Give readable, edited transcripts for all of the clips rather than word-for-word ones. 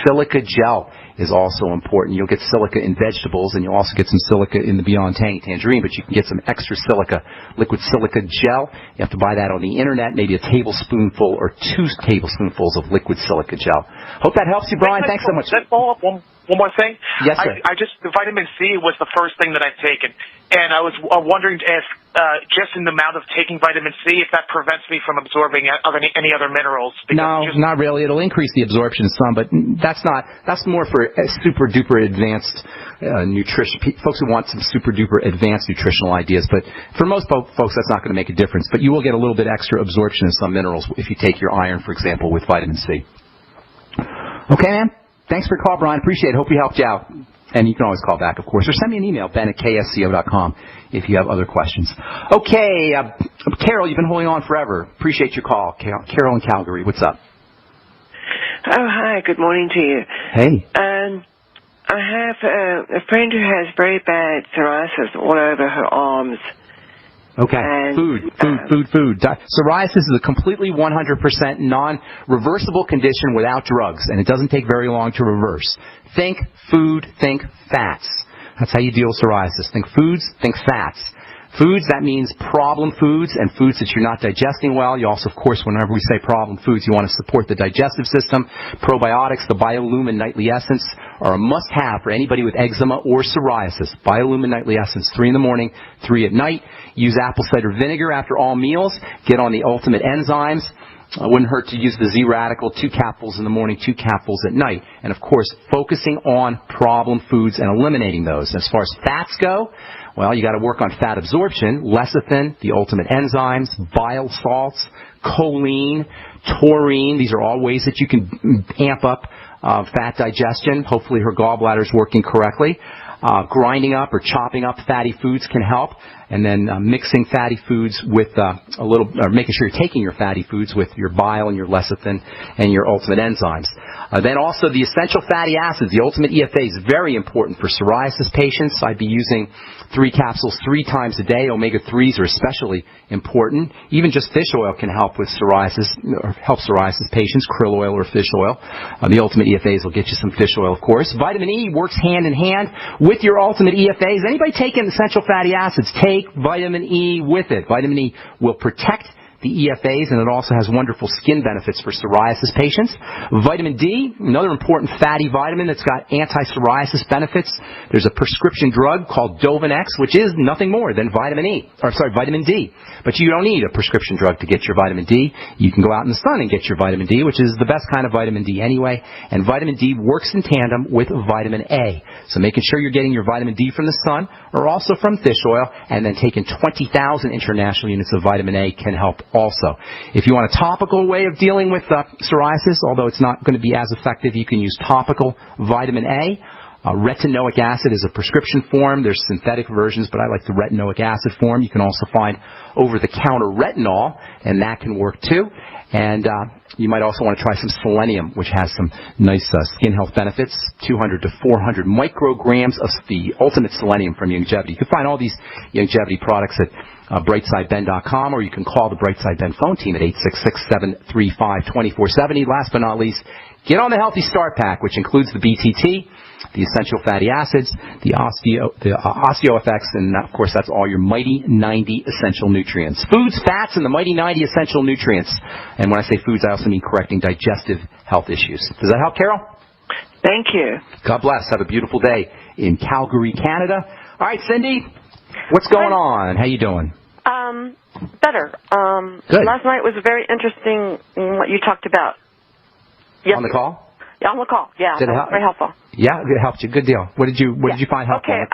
Silica gel is also important. You'll get silica in vegetables, and you'll also get some silica in the Beyond Tangerine, but you can get some extra silica, liquid silica gel. You have to buy that on the internet, maybe a tablespoonful or 2 tablespoonfuls of liquid silica gel. Hope that helps you, Brian. Thanks so much. Can I follow up one more thing? Yes, sir. The vitamin C was the first thing that I've taken, and I was wondering if just in the amount of taking vitamin C, if that prevents me from absorbing any other minerals. No, not really. It'll increase the absorption of some, but that's more for super duper advanced nutrition. Folks who want some super duper advanced nutritional ideas, but for most folks, that's not going to make a difference. But you will get a little bit extra absorption of some minerals if you take your iron, for example, with vitamin C. Okay, man. Thanks for your call, Brian. Appreciate it. Hope we helped you out. And you can always call back, of course, or send me an email, ben@ksco.com, if you have other questions. Okay, Carol, you've been holding on forever. Appreciate your call. Carol in Calgary, what's up? Oh, hi. Good morning to you. Hey. I have a friend who has very bad psoriasis all over her arms. Okay, and, food. Psoriasis is a completely 100% non-reversible condition without drugs, and it doesn't take very long to reverse. Think food, think fats. That's how you deal with psoriasis. Think foods, think fats. Foods, that means problem foods and foods that you're not digesting well. You also, of course, whenever we say problem foods, you want to support the digestive system. Probiotics, the Biolumin Nightly Essence, are a must-have for anybody with eczema or psoriasis. Biolumin Nightly Essence, 3 in the morning, 3 at night. Use apple cider vinegar after all meals. Get on the ultimate enzymes. It wouldn't hurt to use the Z-Radical, 2 capsules in the morning, 2 capsules at night. And, of course, focusing on problem foods and eliminating those. As far as fats go, well, you got to work on fat absorption, lecithin, the ultimate enzymes, bile salts, choline, taurine. These are all ways that you can amp up fat digestion. Hopefully her gallbladder is working correctly. Grinding up or chopping up fatty foods can help. And then mixing fatty foods with or making sure you're taking your fatty foods with your bile and your lecithin and your ultimate enzymes. Then also the essential fatty acids, the ultimate EFA, is very important for psoriasis patients. I'd be using 3 capsules 3 times a day. Omega-3s are especially important. Even just fish oil can help with psoriasis, or help psoriasis patients, krill oil or fish oil. The ultimate EFAs will get you some fish oil, of course. Vitamin E works hand in hand with your ultimate EFAs. Anybody taking essential fatty acids, take vitamin E with it. Vitamin E will protect the EFAs, and it also has wonderful skin benefits for psoriasis patients. Vitamin D, another important fatty vitamin that's got anti-psoriasis benefits. There's a prescription drug called Dovanex, which is nothing more than vitamin D. But you don't need a prescription drug to get your vitamin D. You can go out in the sun and get your vitamin D, which is the best kind of vitamin D anyway. And vitamin D works in tandem with vitamin A. So making sure you're getting your vitamin D from the sun or also from fish oil, and then taking 20,000 international units of vitamin A can help also. If you want a topical way of dealing with psoriasis, although it's not going to be as effective, you can use topical vitamin A. Retinoic acid is a prescription form. There's synthetic versions, but I like the retinoic acid form. You can also find over-the-counter retinol, and that can work too. And you might also want to try some selenium, which has some nice skin health benefits, 200 to 400 micrograms of the ultimate selenium from Youngevity. You can find all these Youngevity products at brightsideben.com, or you can call the Brightside Ben phone team at 866-735-2470. Last but not least, get on the Healthy Start Pack, which includes the BTT, the essential fatty acids, the OsteoFX, and of course that's all your Mighty 90 essential nutrients. Foods, fats, and the Mighty 90 essential nutrients. And when I say foods, I also mean correcting digestive health issues. Does that help, Carol? Thank you. God bless. Have a beautiful day in Calgary, Canada. All right, Cindy, what's going on? How you doing? Better. Good. Last night was very interesting in what you talked about. Yes. On the call? Yeah, on the call. Yeah, Did it help? very helpful. Yeah, it helped you. Good deal. What did you find helpful? Okay.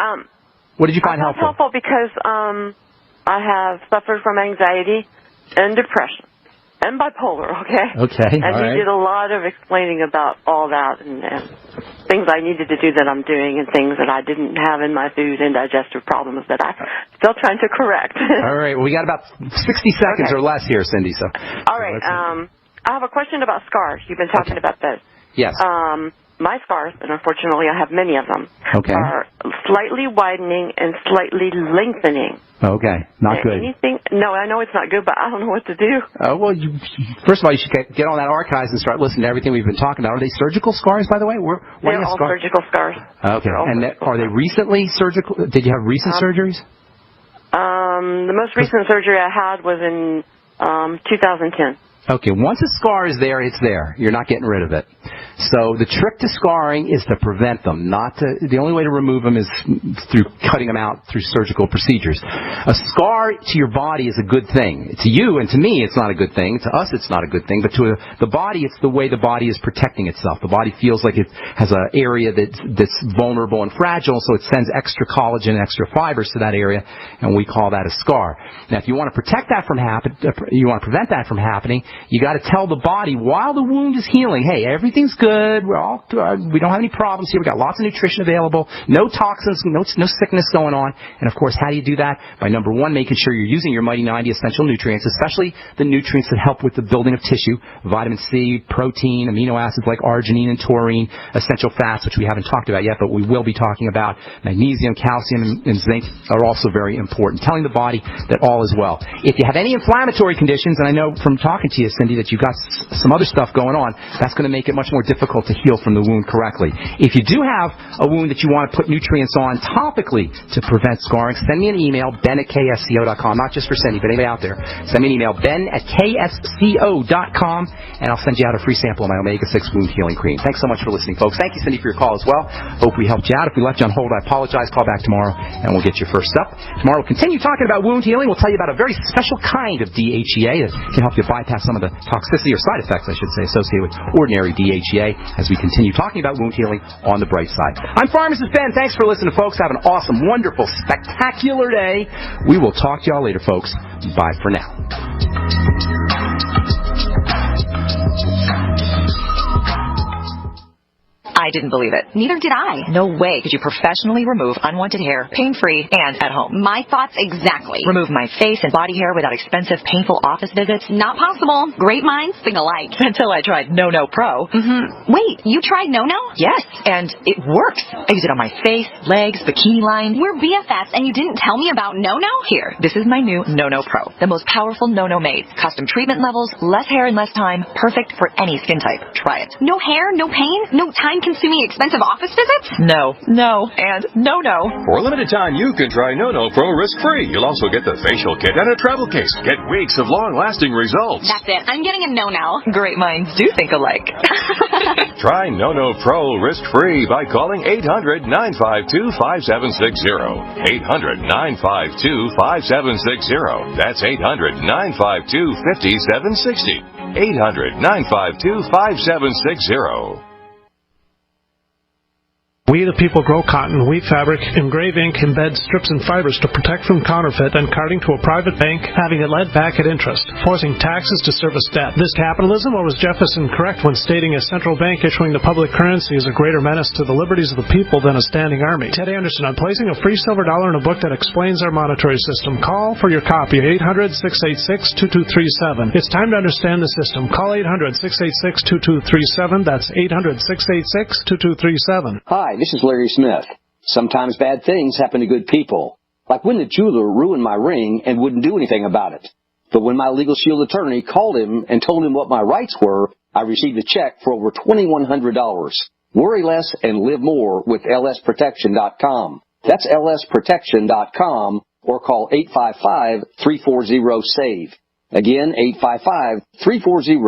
What did you find helpful? Helpful because I have suffered from anxiety and depression and bipolar. Okay. Okay. And you did a lot of explaining about all that and things I needed to do that I'm doing and things that I didn't have in my food and digestive problems that I'm still trying to correct. All right. Well, we got about 60 seconds or less here, Cindy. So. All right. I have a question about scars. You've been talking about those. Yes. My scars, and unfortunately I have many of them, Okay. are slightly widening and slightly lengthening. Okay, not good. No, I know it's not good, but I don't know what to do. Well, first of all, you should get on that archives and start listening to everything we've been talking about. Are they surgical scars, by the way? They're all surgical scars. Okay, and are they recently surgical? Did you have recent surgeries? The most recent surgery I had was in 2010. Okay, once a scar is there, it's there. You're not getting rid of it. So the trick to scarring is to prevent them, the only way to remove them is through cutting them out through surgical procedures. A scar to your body is a good thing. To you and to me, it's not a good thing. To us, it's not a good thing. But to the body, it's the way the body is protecting itself. The body feels like it has an area that's vulnerable and fragile, so it sends extra collagen, extra fibers to that area, and we call that a scar. Now, if you want to prevent that from happening, you got to tell the body while the wound is healing, hey, everything's good. We're all good. We don't have any problems here. We got lots of nutrition available, no toxins, no sickness going on. And of course, how do you do that? By number one, making sure you're using your Mighty 90 essential nutrients, especially the nutrients that help with the building of tissue: vitamin C, protein, amino acids like arginine and taurine, essential fats, which we haven't talked about yet, but we will be talking about. Magnesium, calcium, and zinc are also very important. Telling the body that all is well. If you have any inflammatory conditions, and I know from talking to you, Cindy, that you've got some other stuff going on, that's going to make it much more difficult to heal from the wound correctly. If you do have a wound that you want to put nutrients on topically to prevent scarring, send me an email, ben@ksco.com, not just for Cindy, but anybody out there. Send me an email, ben@ksco.com, and I'll send you out a free sample of my omega-6 wound healing cream. Thanks so much for listening, folks. Thank you, Cindy, for your call as well. Hope we helped you out. If we left you on hold, I apologize. Call back tomorrow, and we'll get you first up. Tomorrow we'll continue talking about wound healing. We'll tell you about a very special kind of DHEA that can help you bypass some of the toxicity or side effects, I should say, associated with ordinary DHEA as we continue talking about wound healing on the bright side. I'm Pharmacist Ben. Thanks for listening, folks. Have an awesome, wonderful, spectacular day. We will talk to y'all later, folks. Bye for now. I didn't believe it. Neither did I. No way could you professionally remove unwanted hair, pain-free, and at home. My thoughts exactly. Remove my face and body hair without expensive, painful office visits? Not possible. Great minds think alike. Until I tried No Pro. Wait, you tried No? Yes, and it works. I use it on my face, legs, bikini line. We're BFFs, and you didn't tell me about No? Here, this is my new No Pro. The most powerful No made. Custom treatment levels, less hair in less time, perfect for any skin type. Try it. No hair, no pain, no time-consuming expensive office visits? No, and no. For a limited time, you can try No Pro risk-free. You'll also get the facial kit and a travel case. Get weeks of long-lasting results. That's it. I'm getting a No now. Great minds do think alike. Try No Pro risk-free by calling 800-952-5760. 800-952-5760. That's 800-952-5760. 800-952-5760. We the people grow cotton, weave fabric, engrave ink, embed strips and fibers to protect from counterfeit and carting to a private bank, having it lent back at interest, forcing taxes to service debt. This capitalism, or was Jefferson correct when stating a central bank issuing the public currency is a greater menace to the liberties of the people than a standing army? Ted Anderson, I'm placing a free silver dollar in a book that explains our monetary system. Call for your copy, 800-686-2237. It's time to understand the system. Call 800-686-2237. That's 800-686-2237. Hi, this is Larry Smith. Sometimes bad things happen to good people. Like when the jeweler ruined my ring and wouldn't do anything about it. But when my Legal Shield attorney called him and told him what my rights were, I received a check for over $2,100. Worry less and live more with lsprotection.com. That's lsprotection.com, or call 855-340-SAVE. Again, 855-340-SAVE.